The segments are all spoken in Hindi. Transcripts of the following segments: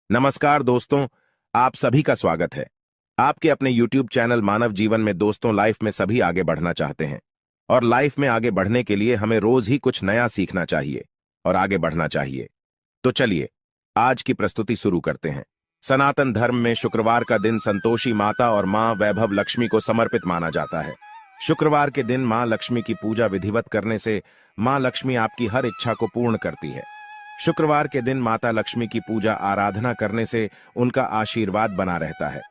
नमस्कार दोस्तों, आप सभी का स्वागत है। आपके अपने YouTube चैनल मानव जीवन में दोस्तों लाइफ में सभी आगे बढ़ना चाहते हैं और लाइफ में आगे बढ़ने के लिए हमें रोज ही कुछ नया सीखना चाहिए और आगे बढ़ना चाहिए। तो चलिए आज की प्रस्तुति शुरू करते हैं। सनातन धर्म में शुक्रवार का दिन संतोषी माता और मां वैभव लक्ष्मी को समर्पित माना जाता है। शुक्रवार के दिन मां लक्ष्मी की पूजा विधिवत करने से मां लक्ष्मी आपकी हर इच्छा को पूर्ण करती है। शुक्रवार के दिन माता लक्ष्मी की पूजा आराधना करने से उनका आशीर्वाद बना रहता है।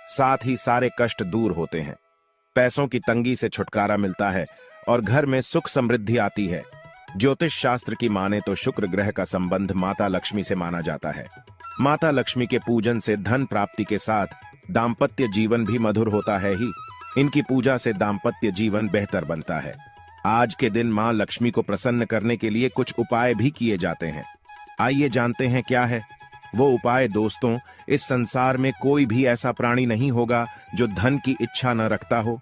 साथ ही सारे कष्ट दूर होते हैं, पैसों की तंगी से छुटकारा मिलता है और घर में सुख समृद्धि आती है। ज्योतिष शास्त्र की माने तो शुक्र ग्रह का संबंध माता लक्ष्मी से माना जाता है। माता लक्ष्मी के पूजन से धन प्राप्ति के साथ दाम्पत्य जीवन भी मधुर होता है ही। इनकी पूजा से दाम्पत्य जीवन बेहतर बनता है। आज के दिन मां लक्ष्मी को प्रसन्न करने के लिए कुछ उपाय भी किए जाते हैं। आइए जानते हैं क्या है वो उपाय। दोस्तों, इस संसार में कोई भी ऐसा प्राणी नहीं होगा जो धन की इच्छा न रखता हो।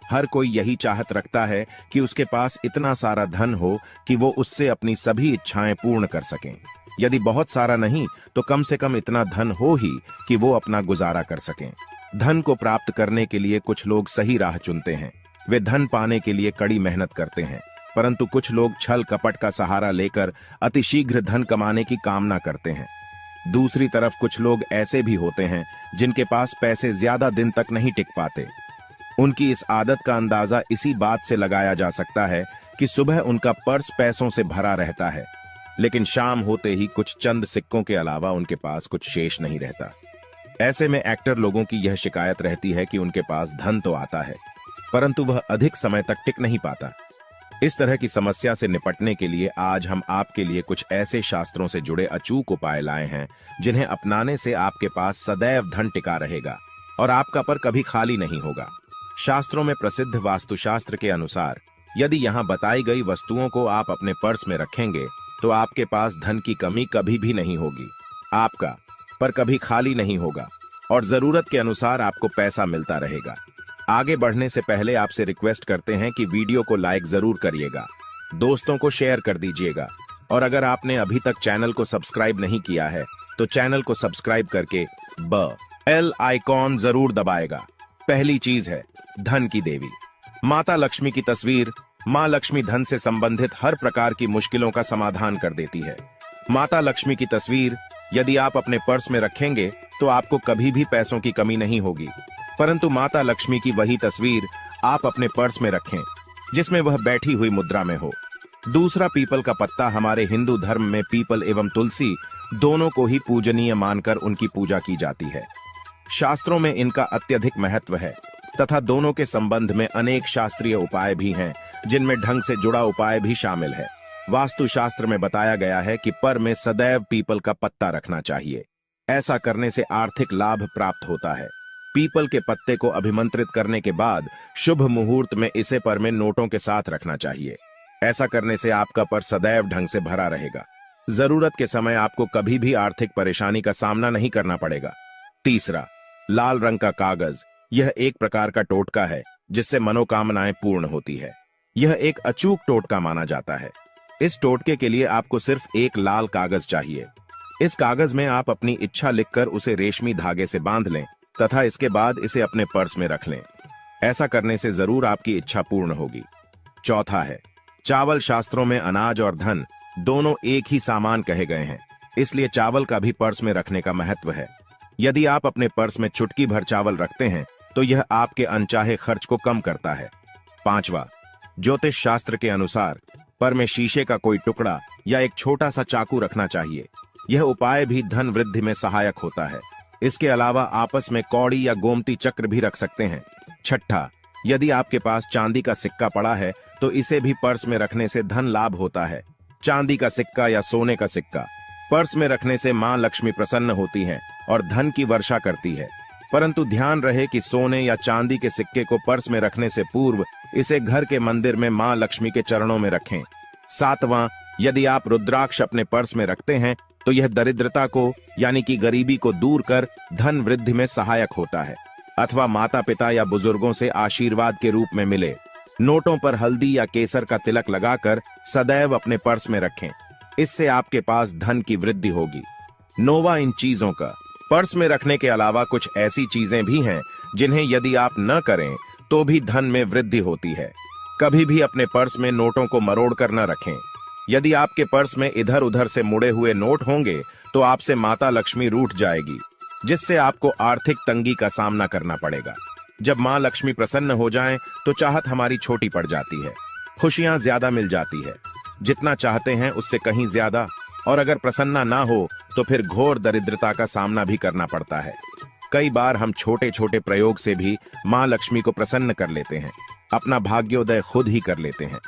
हर कोई यही चाहत रखता है कि उसके पास इतना सारा धन हो कि वो उससे अपनी सभी इच्छाएं पूर्ण कर सकें। यदि बहुत सारा नहीं तो कम से कम इतना धन हो ही कि वो अपना गुजारा कर सकें। धन को प्राप्त करने के लिए कुछ लोग सही राह चुनते हैं। वे धन पाने के लिए कड़ी मेहनत करते हैं, परंतु कुछ लोग छल कपट का सहारा लेकर अतिशीघ्र धन कमाने की कामना करते हैं। दूसरी तरफ कुछ लोग ऐसे भी होते हैं जिनके पास पैसे ज्यादा दिन तक नहीं टिक पाते। उनकी इस आदत का अंदाजा इसी बात से लगाया जा सकता है कि सुबह उनका पर्स पैसों से भरा रहता है, लेकिन शाम होते ही कुछ चंद सिक्कों के अलावा उनके पास कुछ शेष नहीं रहता। ऐसे में एक्टर लोगों की यह शिकायत रहती है कि उनके पास धन तो आता है, परंतु वह अधिक समय तक टिक नहीं पाता। इस तरह की समस्या से निपटने के लिए आज हम आपके लिए कुछ ऐसे शास्त्रों से जुड़े अचूक उपाय लाए हैं जिन्हें अपनाने से आपके पास सदैव धन टिका रहेगा और आपका पर कभी खाली नहीं होगा। शास्त्रों में प्रसिद्ध वास्तुशास्त्र के अनुसार यदि यहाँ बताई गई वस्तुओं को आप अपने पर्स में रखेंगे तो आपके पास धन की कमी कभी भी नहीं होगी। आपका पर कभी खाली नहीं होगा और जरूरत के अनुसार आपको पैसा मिलता रहेगा। आगे बढ़ने से पहले आपसे रिक्वेस्ट करते हैं कि वीडियो को लाइक जरूर करिएगा, दोस्तों को शेयर कर दीजिएगा और अगर आपने अभी तक चैनल को सब्सक्राइब नहीं किया है तो चैनल को सब्सक्राइब करके बेल आइकॉन जरूर दबाएगा। पहली चीज है धन की देवी माता लक्ष्मी की तस्वीर। मां लक्ष्मी धन से संबंधित हर प्रकार की मुश्किलों का समाधान कर देती है। माता लक्ष्मी की तस्वीर यदि आप अपने पर्स में रखेंगे तो आपको कभी भी पैसों की कमी नहीं होगी, परंतु माता लक्ष्मी की वही तस्वीर आप अपने पर्स में रखें जिसमें वह बैठी हुई मुद्रा में हो। दूसरा, पीपल का पत्ता। हमारे हिंदू धर्म में पीपल एवं तुलसी दोनों को ही पूजनीय मानकर उनकी पूजा की जाती है। शास्त्रों में इनका अत्यधिक महत्व है तथा दोनों के संबंध में अनेक शास्त्रीय उपाय भी हैं जिनमें ढंग से जुड़ा उपाय भी शामिल है। वास्तुशास्त्र में बताया गया है कि पर में सदैव पीपल का पत्ता रखना चाहिए। ऐसा करने से आर्थिक लाभ प्राप्त होता है। पीपल के पत्ते को अभिमंत्रित करने के बाद शुभ मुहूर्त में इसे पर में नोटों के साथ रखना चाहिए। ऐसा करने से आपका पर सदैव ढंग से भरा रहेगा। जरूरत के समय आपको कभी भी आर्थिक परेशानी का सामना नहीं करना पड़ेगा। तीसरा, लाल रंग का कागज। यह एक प्रकार का टोटका है जिससे मनोकामनाएं पूर्ण होती है। यह एक अचूक टोटका माना जाता है। इस टोटके के लिए आपको सिर्फ एक लाल कागज चाहिए। इस कागज में आप अपनी इच्छा लिखकर उसे रेशमी धागे से बांध लें तथा इसके बाद इसे अपने पर्स में रख लें। ऐसा करने से जरूर आपकी इच्छा पूर्ण होगी। चौथा है चावल। शास्त्रों में अनाज और धन दोनों एक ही सामान कहे गए हैं, इसलिए चावल का भी पर्स में रखने का महत्व है। यदि आप अपने पर्स में चुटकी भर चावल रखते हैं तो यह आपके अनचाहे खर्च को कम करता है। पांचवा, ज्योतिष शास्त्र के अनुसार पर में शीशे का कोई टुकड़ा या एक छोटा सा चाकू रखना चाहिए। यह उपाय भी धन वृद्धि में सहायक होता है। इसके अलावा आपस में कौड़ी या गोमती चक्र भी रख सकते हैं। छठा, यदि आपके पास चांदी का सिक्का पड़ा है तो इसे भी पर्स में रखने से धन लाभ होता है। चांदी का सिक्का या सोने का सिक्का पर्स में रखने से मां लक्ष्मी प्रसन्न होती हैं और धन की वर्षा करती है, परंतु ध्यान रहे कि सोने या चांदी के सिक्के को पर्स में रखने से पूर्व इसे घर के मंदिर में मां लक्ष्मी के चरणों में रखें। सातवां, यदि आप रुद्राक्ष अपने पर्स में रखते हैं तो यह दरिद्रता को यानी कि गरीबी को दूर कर धन वृद्धि में सहायक होता है अथवा माता पिता या बुजुर्गों से आशीर्वाद के रूप में मिले। नोटों पर हल्दी या केसर का तिलक लगाकर सदैव अपने पर्स में रखें। इससे आपके पास धन की वृद्धि होगी। नौवां, इन चीजों का पर्स में रखने के अलावा कुछ ऐसी चीजें भी हैं जिन्हें यदि आप न करें तो भी धन में वृद्धि होती है। कभी भी अपने पर्स में नोटों को मरोड़ कर न रखें। यदि आपके पर्स में इधर उधर से मुड़े हुए नोट होंगे तो आपसे माता लक्ष्मी रूठ जाएगी, जिससे आपको आर्थिक तंगी का सामना करना पड़ेगा। जब मां लक्ष्मी प्रसन्न हो जाएं तो चाहत हमारी छोटी पड़ जाती है, खुशियां ज्यादा मिल जाती है, जितना चाहते हैं उससे कहीं ज्यादा, और अगर प्रसन्ना ना हो तो फिर घोर दरिद्रता का सामना भी करना पड़ता है। कई बार हम छोटे छोटे प्रयोग से भी मां लक्ष्मी को प्रसन्न कर लेते हैं, अपना भाग्योदय खुद ही कर लेते हैं।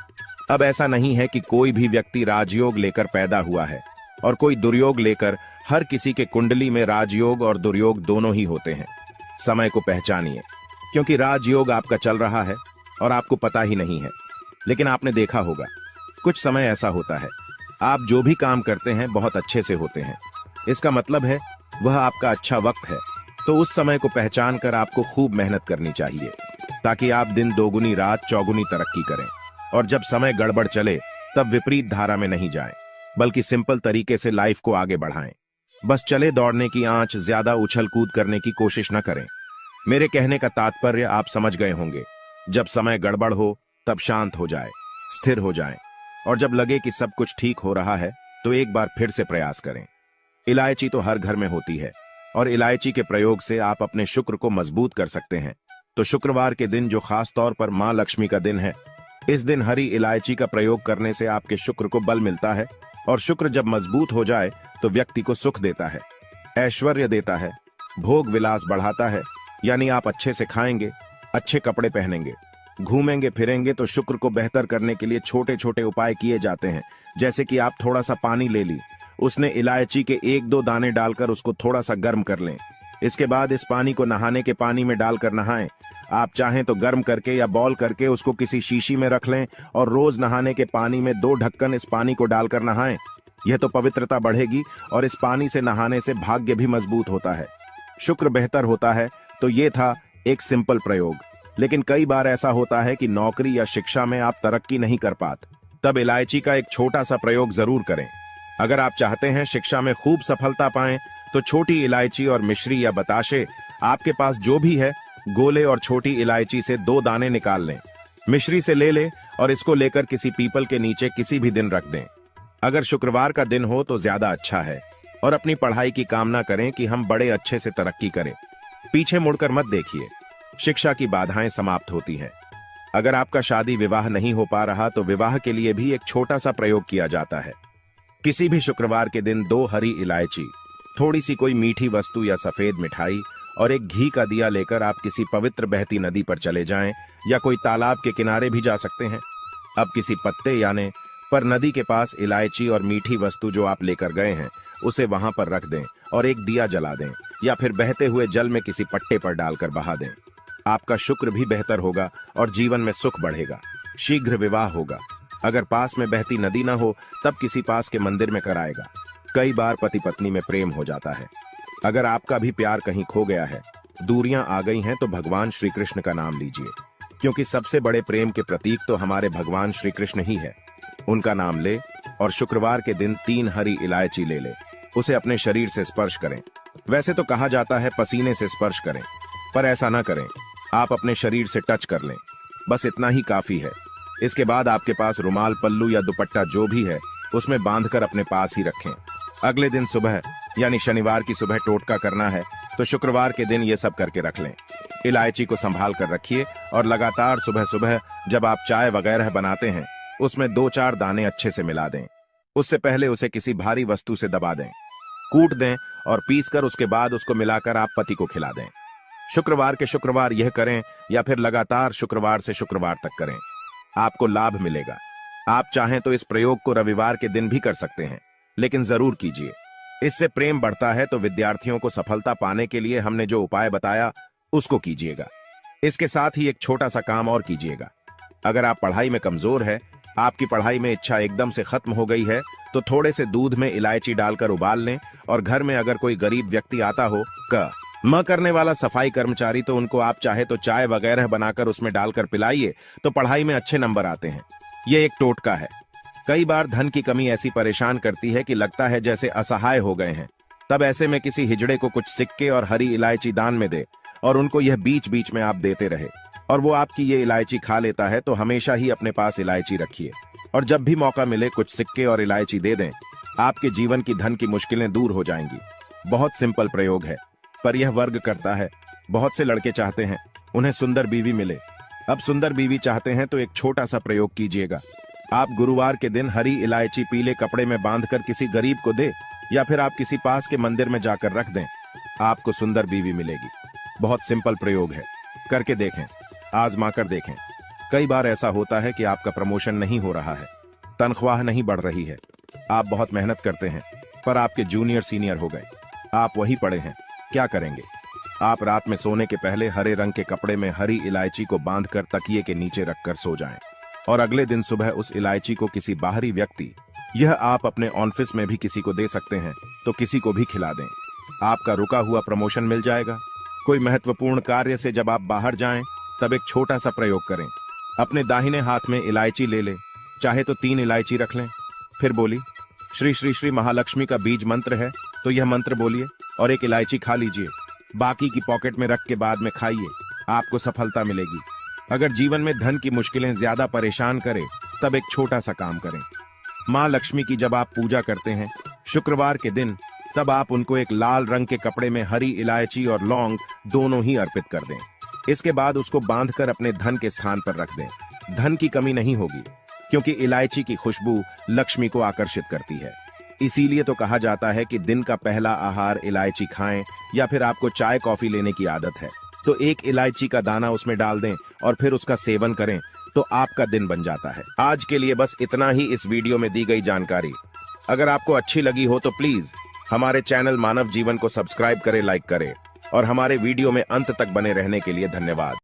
अब ऐसा नहीं है कि कोई भी व्यक्ति राजयोग लेकर पैदा हुआ है और कोई दुर्योग लेकर। हर किसी के कुंडली में राजयोग और दुर्योग दोनों ही होते हैं। समय को पहचानिए, क्योंकि राजयोग आपका चल रहा है और आपको पता ही नहीं है। लेकिन आपने देखा होगा कुछ समय ऐसा होता है, आप जो भी काम करते हैं बहुत अच्छे से होते हैं। इसका मतलब है वह आपका अच्छा वक्त है। तो उस समय को पहचान कर आपको खूब मेहनत करनी चाहिए, ताकि आप दिन दोगुनी रात चौगुनी तरक्की करें। और जब समय गड़बड़ चले तब विपरीत धारा में नहीं जाएं, बल्कि सिंपल तरीके से लाइफ को आगे बढ़ाएं। बस चले दौड़ने की आंच, ज्यादा उछल कूद करने की कोशिश न करें। मेरे कहने का तात्पर्य आप समझ गए होंगे। जब समय गड़बड़ हो तब शांत हो जाए, स्थिर हो जाएं, और जब लगे कि सब कुछ ठीक हो रहा है तो एक बार फिर से प्रयास करें। इलायची तो हर घर में होती है और इलायची के प्रयोग से आप अपने शुक्र को मजबूत कर सकते हैं। तो शुक्रवार के दिन, जो खास तौर पर मां लक्ष्मी का दिन है, इस दिन हरी इलायची का प्रयोग करने से आपके शुक्र को बल मिलता है। और शुक्र जब मजबूत हो जाए तो व्यक्ति को सुख देता है, ऐश्वर्य देता है, भोग विलास बढ़ाता है। यानी आप अच्छे से खाएंगे, अच्छे कपड़े पहनेंगे, घूमेंगे फिरेंगे। तो शुक्र को बेहतर करने के लिए छोटे छोटे उपाय किए जाते हैं। जैसे कि आप थोड़ा सा पानी ले ली, उसने इलायची के 1-2 दाने डालकर उसको थोड़ा सा गर्म कर लें। इसके बाद इस पानी को नहाने के पानी में डालकर नहाएं। आप चाहें तो गर्म करके या बॉल करके उसको किसी शीशी में रख लें और रोज नहाने के पानी में 2 ढक्कन इस पानी को डालकर नहाएं। यह तो पवित्रता बढ़ेगी और इस पानी से नहाने से भाग्य भी मजबूत होता है, शुक्र बेहतर होता है। तो ये था एक सिंपल प्रयोग। लेकिन कई बार ऐसा होता है कि नौकरी या शिक्षा में आप तरक्की नहीं कर पाते, तब इलायची का एक छोटा सा प्रयोग जरूर करें। अगर आप चाहते हैं शिक्षा में खूब सफलता पाएं तो छोटी इलायची और मिश्री या बताशे, आपके पास जो भी है, गोले और छोटी इलायची से 2 दाने निकाल लें, मिश्री से ले लें और इसको लेकर किसी पीपल के नीचे किसी भी दिन रख दें। अगर शुक्रवार का दिन हो तो ज्यादा अच्छा है। और अपनी पढ़ाई की कामना करें कि हम बड़े अच्छे से तरक्की करें। पीछे मुड़कर मत देखिए, शिक्षा की बाधाएं समाप्त होती हैं। अगर आपका शादी विवाह नहीं हो पा रहा तो विवाह के लिए भी एक छोटा सा प्रयोग किया जाता है। किसी भी शुक्रवार के दिन 2 हरी इलायची, थोड़ी सी कोई मीठी वस्तु या सफेद मिठाई और एक घी का दिया लेकर आप किसी पवित्र बहती नदी पर चले जाएं, या कोई तालाब के किनारे भी जा सकते हैं। अब किसी पत्ते यानी पर नदी के पास इलायची और मीठी वस्तु जो आप लेकर गए हैं उसे वहां पर रख दें और एक दिया जला दें, या फिर बहते हुए जल में किसी पट्टे पर डालकर बहा दें। आपका शुक्र भी बेहतर होगा और जीवन में सुख बढ़ेगा, शीघ्र विवाह होगा। अगर पास में बहती नदी ना हो तब किसी पास के मंदिर में कराएगा। कई बार पति पत्नी में प्रेम हो जाता है। अगर आपका भी प्यार कहीं खो गया है, दूरियां आ गई हैं, तो भगवान श्री कृष्ण का नाम लीजिए, क्योंकि सबसे बड़े प्रेम के प्रतीक तो हमारे भगवान श्री कृष्ण ही है। उनका नाम ले और शुक्रवार के दिन 3 हरी इलायची ले ले, उसे अपने शरीर से स्पर्श करें। वैसे तो कहा जाता है पसीने से स्पर्श करें, पर ऐसा ना करें, आप अपने शरीर से टच कर लें, बस इतना ही काफी है। इसके बाद आपके पास रुमाल, पल्लू या दुपट्टा जो भी है उसमें बांधकर अपने पास ही रखें। अगले दिन सुबह यानी शनिवार की सुबह टोटका करना है, तो शुक्रवार के दिन ये सब करके रख लें। इलायची को संभाल कर रखिए और लगातार सुबह सुबह जब आप चाय वगैरह बनाते हैं उसमें 2-4 दाने अच्छे से मिला दें। उससे पहले उसे किसी भारी वस्तु से दबा दें, कूट दें और पीसकर उसके बाद उसको मिलाकर आप पति को खिला दें। शुक्रवार के शुक्रवार यह करें या फिर लगातार शुक्रवार से शुक्रवार तक करें, आपको लाभ मिलेगा। आप चाहें तो इस प्रयोग को रविवार के दिन भी कर सकते हैं, लेकिन जरूर कीजिए। इससे प्रेम बढ़ता है। तो विद्यार्थियों को सफलता पाने के लिए हमने जो उपाय बताया उसको कीजिएगा। इसके साथ ही एक छोटा सा काम और कीजिएगा। अगर आप पढ़ाई में कमजोर है, आपकी पढ़ाई में इच्छा एकदम से खत्म हो गई है, तो थोड़े से दूध में इलायची डालकर उबाल लें और घर में अगर कोई गरीब व्यक्ति आता हो, म करने वाला सफाई कर्मचारी, तो उनको आप चाहे तो चाय वगैरह बनाकर उसमें डालकर पिलाइए, तो पढ़ाई में अच्छे नंबर आते हैं। यह एक टोटका है। कई बार धन की कमी ऐसी परेशान करती है कि लगता है जैसे असहाय हो गए हैं। तब ऐसे में किसी हिजड़े को कुछ सिक्के और हरी इलायची दान में दे और उनको यह बीच बीच में आप देते रहे और वो आपकी ये इलायची खा लेता है तो हमेशा ही अपने पास इलायची रखिए और जब भी मौका मिले कुछ सिक्के और इलायची दे दें। आपके जीवन की धन की मुश्किलें दूर हो जाएंगी। बहुत सिंपल प्रयोग है, पर यह वर्क करता है। बहुत से लड़के चाहते हैं उन्हें सुंदर बीवी मिले। अब सुंदर बीवी चाहते हैं तो एक छोटा सा प्रयोग कीजिएगा। आप गुरुवार के दिन हरी इलायची पीले कपड़े में बांधकर किसी गरीब को दे या फिर आप किसी पास के मंदिर में जाकर रख दें। आपको सुंदर बीवी मिलेगी। बहुत सिंपल प्रयोग है, करके देखें, आजमा कर देखें। कई बार ऐसा होता है कि आपका प्रमोशन नहीं हो रहा है, तनख्वाह नहीं बढ़ रही है, आप बहुत मेहनत करते हैं पर आपके जूनियर सीनियर हो गए, आप वही पड़े हैं। क्या करेंगे? आप रात में सोने के पहले हरे रंग के कपड़े में हरी इलायची को बांधकर तकिए के नीचे रखकर सो जाएं और अगले दिन सुबह उस इलायची को किसी बाहरी व्यक्ति, यह आप अपने ऑफिस में भी किसी को दे सकते हैं, तो किसी को भी खिला दें। आपका रुका हुआ प्रमोशन मिल जाएगा। कोई महत्वपूर्ण कार्य से जब आप बाहर जाएं तब एक छोटा सा प्रयोग करें। अपने दाहिने हाथ में इलायची ले ले, चाहे तो 3 इलायची रख लें। फिर बोली श्री श्री श्री महालक्ष्मी का बीज मंत्र है तो यह मंत्र बोलिए और एक इलायची खा लीजिए। बाकी की पॉकेट में रख के बाद में खाइए, आपको सफलता मिलेगी। अगर जीवन में धन की मुश्किलें ज्यादा परेशान करें तब एक छोटा सा काम करें। माँ लक्ष्मी की जब आप पूजा करते हैं शुक्रवार के दिन, तब आप उनको एक लाल रंग के कपड़े में हरी इलायची और लौंग दोनों ही अर्पित कर दें। इसके बाद उसको बांधकर अपने धन के स्थान पर रख दें। धन की कमी नहीं होगी क्योंकि इलायची की खुशबू लक्ष्मी को आकर्षित करती है। इसीलिए तो कहा जाता है कि दिन का पहला आहार इलायची खाएं, या फिर आपको चाय कॉफी लेने की आदत है तो एक इलायची का दाना उसमें डाल दें और फिर उसका सेवन करें तो आपका दिन बन जाता है। आज के लिए बस इतना ही इस वीडियो में दी गई जानकारी। अगर आपको अच्छी लगी हो तो प्लीज हमारे चैनल मानव जीवन को सब्सक्राइब करें, लाइक करें और हमारे वीडियो में अंत तक बने रहने के लिए धन्यवाद।